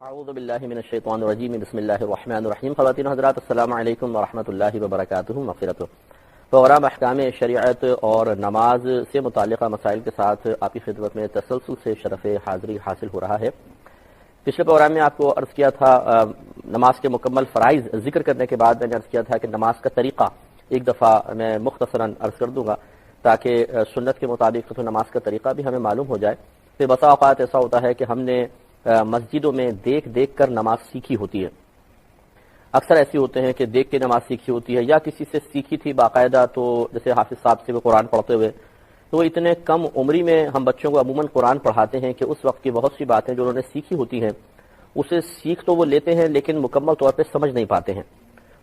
اعوذ باللہ من الشیطان الرجیم بسم اللہ الرحمن الرحیم. خواتین و حضرات السلام علیکم ورحمۃ اللہ وبرکاتہ. مغفرت پروگرام احکام شریعت اور نماز سے متعلقہ مسائل کے ساتھ آپ کی خدمت میں تسلسل سے شرف حاضری حاصل ہو رہا ہے. پچھلے پروگرام میں آپ کو عرض کیا تھا نماز کے مکمل فرائض ذکر کرنے کے بعد میں نے عرض کیا تھا کہ نماز کا طریقہ ایک دفعہ میں مختصراً عرض کر دوں گا تاکہ سنت کے مطابق تو نماز کا طریقہ بھی ہمیں معلوم ہو جائے. پھر بسا اوقات ایسا ہوتا ہے کہ ہم نے مسجدوں میں دیکھ دیکھ کر نماز سیکھی ہوتی ہے. اکثر ایسی ہوتے ہیں کہ دیکھ کے نماز سیکھی ہوتی ہے یا کسی سے سیکھی تھی باقاعدہ, تو جیسے حافظ صاحب سے وہ قرآن پڑھتے ہوئے, تو اتنے کم عمری میں ہم بچوں کو عموماً قرآن پڑھاتے ہیں کہ اس وقت کی بہت سی باتیں جو انہوں نے سیکھی ہوتی ہیں اسے سیکھ تو وہ لیتے ہیں لیکن مکمل طور پہ سمجھ نہیں پاتے ہیں.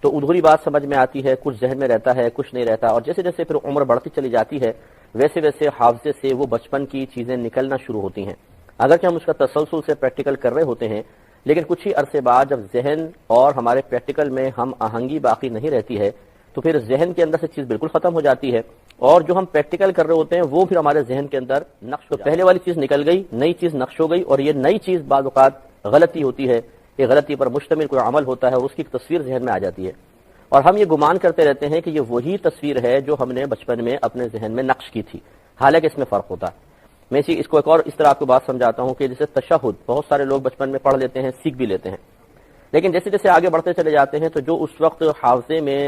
تو ادھوری بات سمجھ میں آتی ہے, کچھ ذہن میں رہتا ہے کچھ نہیں رہتا, اور جیسے جیسے پھر عمر بڑھتی چلی جاتی ہے ویسے ویسے حافظے سے وہ بچپن کی چیزیں نکلنا شروع ہوتی ہیں. اگرچہ ہم اس کا تسلسل سے پریکٹیکل کر رہے ہوتے ہیں لیکن کچھ ہی عرصے بعد جب ذہن اور ہمارے پریکٹیکل میں ہم آہنگی باقی نہیں رہتی ہے تو پھر ذہن کے اندر سے چیز بالکل ختم ہو جاتی ہے, اور جو ہم پریکٹیکل کر رہے ہوتے ہیں وہ پھر ہمارے ذہن کے اندر نقش ہو. پہلے والی چیز نکل گئی, نئی چیز نقش ہو گئی, اور یہ نئی چیز بعض اوقات غلطی ہوتی ہے, یہ غلطی پر مشتمل کوئی عمل ہوتا ہے, اس کی ایک تصویر ذہن میں آ جاتی ہے اور ہم یہ گمان کرتے رہتے ہیں کہ یہ وہی تصویر ہے جو ہم نے بچپن میں اپنے ذہن میں نقش کی تھی, حالانکہ اس میں فرق ہوتا ہے. میں اس کو ایک اور اس طرح آپ کو بات سمجھاتا ہوں کہ جیسے تشہد بہت سارے لوگ بچپن میں پڑھ لیتے ہیں, سیکھ بھی لیتے ہیں, لیکن جیسے جیسے آگے بڑھتے چلے جاتے ہیں تو جو اس وقت حافظے میں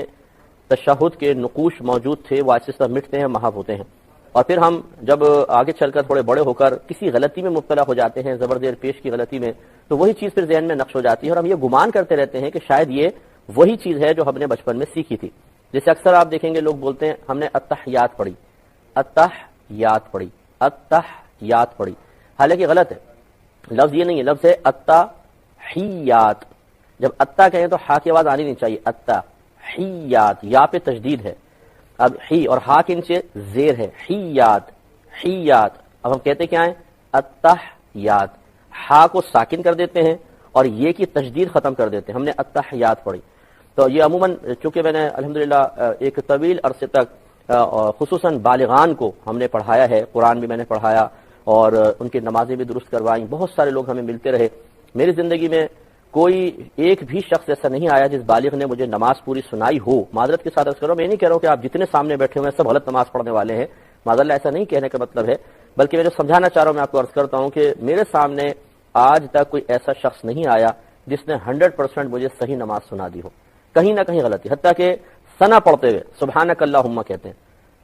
تشہد کے نقوش موجود تھے وہ آہستہ آہستہ مٹتے ہیں, محو ہوتے ہیں, اور پھر ہم جب آگے چل کر تھوڑے بڑے ہو کر کسی غلطی میں مبتلا ہو جاتے ہیں, زبر زیر پیش کی غلطی میں, تو وہی چیز پھر ذہن میں نقش ہو جاتی ہے اور ہم یہ گمان کرتے رہتے ہیں کہ شاید یہ وہی چیز ہے جو ہم نے بچپن میں سیکھی تھی. جیسے اکثر آپ دیکھیں گے لوگ بولتے ہیں ہم نے التحیات پڑھی, التحیات پڑھی, التحیات پڑھی, حالانکہ غلط ہے. لفظ یہ نہیں ہے, لفظ ہے التحیات. جب اتا کہیں تو ہا کی آواز آنی نہیں چاہیے, التحیات, یا پہ تشدید ہے, اب ہی اور ہا کے نیچے زیر ہے, حیات حیات. اب ہم کہتے کیا ہیں التحیات, ہا کو ساکن کر دیتے ہیں اور یہ کی تشدید ختم کر دیتے ہیں, ہم نے التحیات پڑھی. تو یہ عموماً چونکہ میں نے الحمدللہ ایک طویل عرصے تک خصوصاً بالغان کو ہم نے پڑھایا ہے, قرآن بھی میں نے پڑھایا اور ان کی نمازیں بھی درست کروائیں, بہت سارے لوگ ہمیں ملتے رہے. میری زندگی میں کوئی ایک بھی شخص ایسا نہیں آیا جس بالغ نے مجھے نماز پوری سنائی ہو. معذرت کے ساتھ عرض کرو, میں نہیں کہہ رہا ہوں کہ آپ جتنے سامنے بیٹھے ہوئے ہیں سب غلط نماز پڑھنے والے ہیں, معذاللہ ایسا نہیں کہنے کا مطلب ہے, بلکہ میں جو سمجھانا چاہ رہا ہوں میں آپ کو عرض کرتا ہوں کہ میرے سامنے آج تک کوئی ایسا شخص نہیں آیا جس نے 100% مجھے صحیح نماز سنا دی ہو, کہیں نہ کہیں غلطی, حتیٰ کہ ثنا پڑھتے ہوئے سبحانک اللہم کہتے ہیں,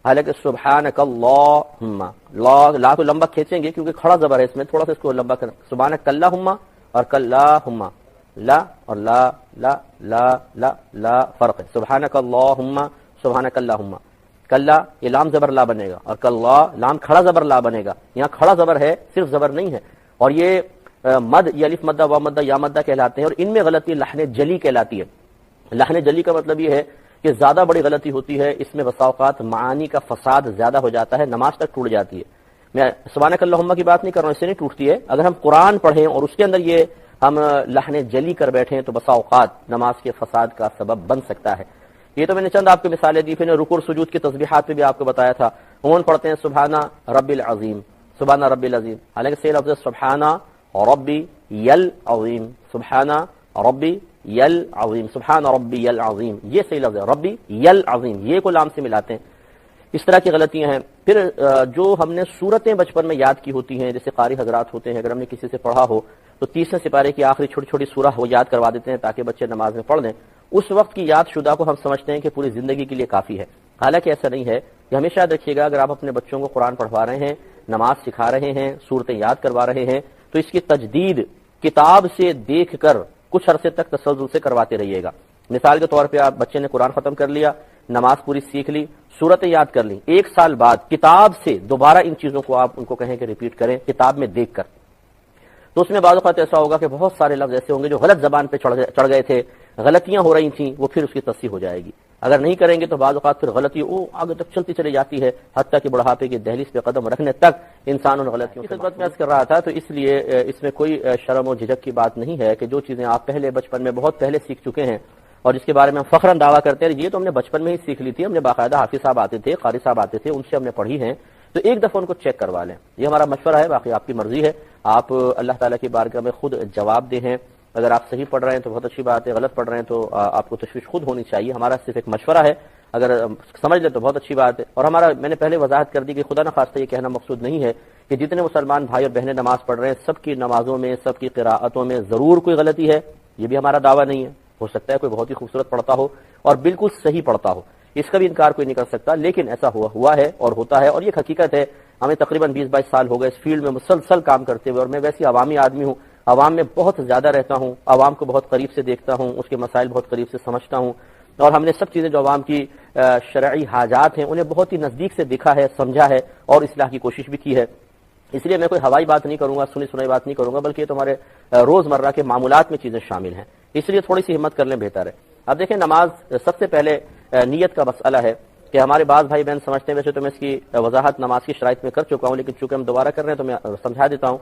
حالانکہ سبحانک اللہم, لا کو لمبا کھینچیں گے کیونکہ کھڑا زبر ہے اس میں, تھوڑا سا اس کو لمبا کریں, سبحانک اللہم اور کلاہم, لا اور لا لا لا لا لا فرق ہے. سبحانک اللہم, سبحانک اللہم, کلا یہ لام زبر لا بنے گا, اور کلا لام کھڑا زبر لا بنے گا. یہاں کھڑا زبر ہے, صرف زبر نہیں ہے, اور یہ مد, یہ الف مدہ وا مدہ یا مدہ کہلاتے ہیں, اور ان میں غلطی لحن جلی کہلاتی ہے. لحن جلی کا مطلب یہ ہے کہ زیادہ بڑی غلطی ہوتی ہے, اس میں بسا اوقات معانی کا فساد زیادہ ہو جاتا ہے, نماز تک ٹوٹ جاتی ہے. میں سبحانک اللہم کی بات نہیں کر رہا ہوں, اس سے نہیں ٹوٹتی ہے. اگر ہم قرآن پڑھیں اور اس کے اندر یہ ہم لحن جلی کر بیٹھیں تو بسا اوقات نماز کے فساد کا سبب بن سکتا ہے. یہ تو میں نے چند آپ کو مثالیں دی, پھر رکوع سجود کی تسبیحات پہ بھی آپ کو بتایا تھا. عموماً پڑھتے ہیں سبحان رب العظیم, سبحان رب العظیم, حالانکہ صحیح لفظ ہے سبحان ربی العظیم, سبحان ربی یل عظیم, سبحان ربی یل عظیم, یہ صحیح لفظ ہے, ربی یل عظیم, یہ کو لام سے ملاتے ہیں. اس طرح کی غلطیاں ہیں. پھر جو ہم نے سورتیں بچپن میں یاد کی ہوتی ہیں, جیسے قاری حضرات ہوتے ہیں, اگر ہم نے کسی سے پڑھا ہو تو 30ویں سپارے کی آخری چھوٹی چھوٹی سورہ وہ یاد کروا دیتے ہیں تاکہ بچے نماز میں پڑھ لیں. اس وقت کی یاد شدہ کو ہم سمجھتے ہیں کہ پوری زندگی کے لیے کافی ہے, حالانکہ ایسا نہیں ہے. یہ ہمیشہ یاد رکھیے گا, اگر آپ اپنے بچوں کو قرآن پڑھوا رہے ہیں, نماز سکھا رہے ہیں, سورتیں یاد کروا رہے ہیں, تو اس کی تجدید کتاب سے دیکھ کر کچھ عرصے تک تسلسل سے کرواتے رہیے گا. مثال کے طور پہ آپ بچے نے قرآن ختم کر لیا, نماز پوری سیکھ لی, صورتیں یاد کر لی, 1 سال بعد کتاب سے دوبارہ ان چیزوں کو آپ ان کو کہیں کہ ریپیٹ کریں کتاب میں دیکھ کر, تو اس میں بعض اوقات ایسا ہوگا کہ بہت سارے لفظ ایسے ہوں گے جو غلط زبان پہ چڑھ گئے تھے, غلطیاں ہو رہی تھیں, وہ پھر اس کی تصحیح ہو جائے گی. اگر نہیں کریں گے تو بعض اوقات پھر غلطی آگے تک چلتی چلی جاتی ہے, حتیٰ کہ بڑھاپے کی دہلیز پہ قدم رکھنے تک انسان ان غلطیوں کی خدمت میں عرض کر رہا تھا. تو اس لیے اس میں کوئی شرم و جھجک کی بات نہیں ہے کہ جو چیزیں آپ پہلے بچپن میں بہت پہلے سیکھ چکے ہیں اور جس کے بارے میں ہم فخراً دعویٰ کرتے ہیں یہ تو ہم نے بچپن میں ہی سیکھ لی تھی, ہم نے باقاعدہ حافظ صاحب آتے تھے, قاری صاحب آتے تھے, ان سے ہم نے پڑھی ہیں, تو ایک دفعہ ان کو چیک کروا لیں. یہ ہمارا مشورہ ہے, باقی آپ کی مرضی ہے. آپ اللہ تعالیٰ کی بارگاہ میں خود جواب دہ ہیں. اگر آپ صحیح پڑھ رہے ہیں تو بہت اچھی بات ہے، غلط پڑھ رہے ہیں تو آپ کو تشویش خود ہونی چاہیے. ہمارا صرف ایک مشورہ ہے، اگر سمجھ لیں تو بہت اچھی بات ہے. اور میں نے پہلے وضاحت کر دی کہ خدا نخواستہ یہ کہنا مقصود نہیں ہے کہ جتنے مسلمان بھائی اور بہنیں نماز پڑھ رہے ہیں سب کی نمازوں میں، سب کی قراءتوں میں ضرور کوئی غلطی ہے. یہ بھی ہمارا دعویٰ نہیں ہے. ہو سکتا ہے کوئی بہت ہی خوبصورت پڑھتا ہو اور بالکل صحیح پڑھتا ہو، اس کا بھی انکار کوئی نہیں کر سکتا، لیکن ایسا ہوا ہے اور ہوتا ہے، اور یہ حقیقت ہے. ہمیں تقریباً 20-22 سال ہو گئے اس فیلڈ میں مسلسل کام کرتے ہوئے، اور میں ویسی عوامی آدمی ہوں، عوام میں بہت زیادہ رہتا ہوں، عوام کو بہت قریب سے دیکھتا ہوں، اس کے مسائل بہت قریب سے سمجھتا ہوں، اور ہم نے سب چیزیں جو عوام کی شرعی حاجات ہیں انہیں بہت ہی نزدیک سے دیکھا ہے، سمجھا ہے اور اصلاح کی کوشش بھی کی ہے. اس لیے میں کوئی ہوائی بات نہیں کروں گا، سنی سنائی بات نہیں کروں گا، بلکہ یہ تمہارے روزمرہ کے معمولات میں چیزیں شامل ہیں، اس لیے تھوڑی سی ہمت کر لیں بہتر ہے. اب دیکھیں، نماز سب سے پہلے نیت کا مسئلہ ہے کہ ہمارے بعض بھائی بہن سمجھتے ہیں، ویسے تو میں اس کی وضاحت نماز کی شرائط میں کر چکا ہوں، لیکن چونکہ ہم دوبارہ کر رہے ہیں تو میں سمجھا دیتا ہوں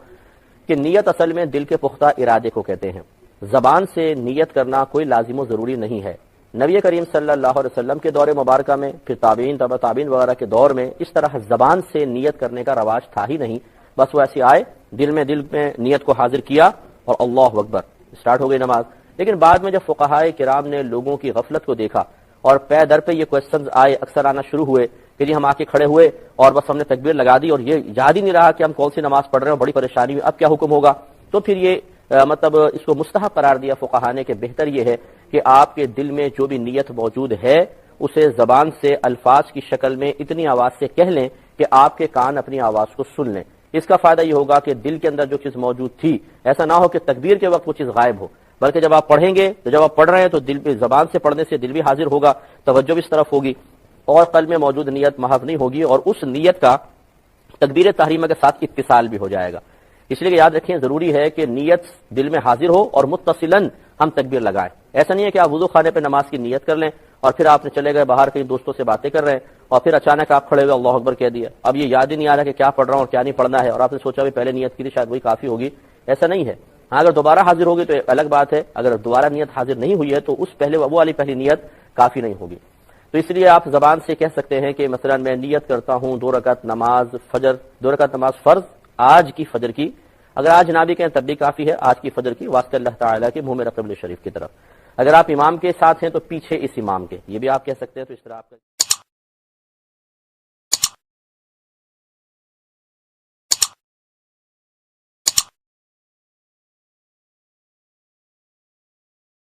کہ نیت اصل میں دل کے پختہ ارادے کو کہتے ہیں. زبان سے نیت کرنا کوئی لازم و ضروری نہیں ہے. نبی کریم صلی اللہ علیہ وسلم کے دور مبارکہ میں، پھر تابعین، تبع تابعین وغیرہ کے دور میں اس طرح زبان سے نیت کرنے کا رواج تھا ہی نہیں. بس وہ ایسے آئے، دل میں نیت کو حاضر کیا اور اللہ اکبر، اسٹارٹ ہو گئی نماز. لیکن بعد میں جب فقہائے کرام نے لوگوں کی غفلت کو دیکھا اور پے در پہ یہ کوسچنز آئے، اکثر آنا شروع ہوئے کہ جی ہم آ کے کھڑے ہوئے اور بس ہم نے تکبیر لگا دی اور یہ یاد ہی نہیں رہا کہ ہم کون سی نماز پڑھ رہے ہیں، اور بڑی پریشانی ہوئی اب کیا حکم ہوگا. تو پھر یہ اس کو مستحب قرار دیا فقہاء نے کہ بہتر یہ ہے کہ آپ کے دل میں جو بھی نیت موجود ہے اسے زبان سے الفاظ کی شکل میں اتنی آواز سے کہہ لیں کہ آپ کے کان اپنی آواز کو سن لیں. اس کا فائدہ یہ ہوگا کہ دل کے اندر جو چیز موجود تھی، ایسا نہ ہو کہ تکبیر کے وقت وہ چیز غائب ہو، بلکہ جب آپ پڑھیں گے تو جب آپ پڑھ رہے ہیں تو دل پہ، زبان سے پڑھنے سے دل بھی حاضر ہوگا، توجہ بھی اس طرف ہوگی اور قلب میں موجود نیت محض نہیں ہوگی، اور اس نیت کا تکبیر تحریمہ کے ساتھ اتصال بھی ہو جائے گا. اس لیے یاد رکھیں، ضروری ہے کہ نیت دل میں حاضر ہو اور متصلاً ہم تکبیر لگائیں. ایسا نہیں ہے کہ آپ وضو خانے پہ نماز کی نیت کر لیں اور پھر آپ نے چلے گئے باہر کہیں دوستوں سے باتیں کر رہے ہیں اور پھر اچانک آپ کھڑے ہوئے اللہ اکبر کہہ دیا، اب یہ یاد ہی نہیں آ رہا کہ کیا پڑھ رہا ہوں اور کیا نہیں پڑھنا ہے، اور آپ نے سوچا بھی پہلے نیت کی تھی شاید وہی کافی ہوگی. ایسا نہیں ہے. ہاں، اگر دوبارہ حاضر ہوگی تو الگ بات ہے، اگر دوبارہ نیت حاضر نہیں ہوئی ہے تو اس وہ والی پہلی نیت کافی نہیں ہوگی. تو اس لیے آپ زبان سے کہہ سکتے ہیں کہ مثلا میں نیت کرتا ہوں 2 رکعت نماز فجر، 2 رکعت نماز فرض آج کی فجر کی. اگر آج نہ بھی کہیں تب بھی کافی ہے، آج کی فجر کی واسطہ اللہ تعالیٰ کے منہ میں قبلہ شریف کی طرف. اگر آپ امام کے ساتھ ہیں تو پیچھے اس امام کے، یہ بھی آپ کہہ سکتے ہیں. تو اس طرح آپ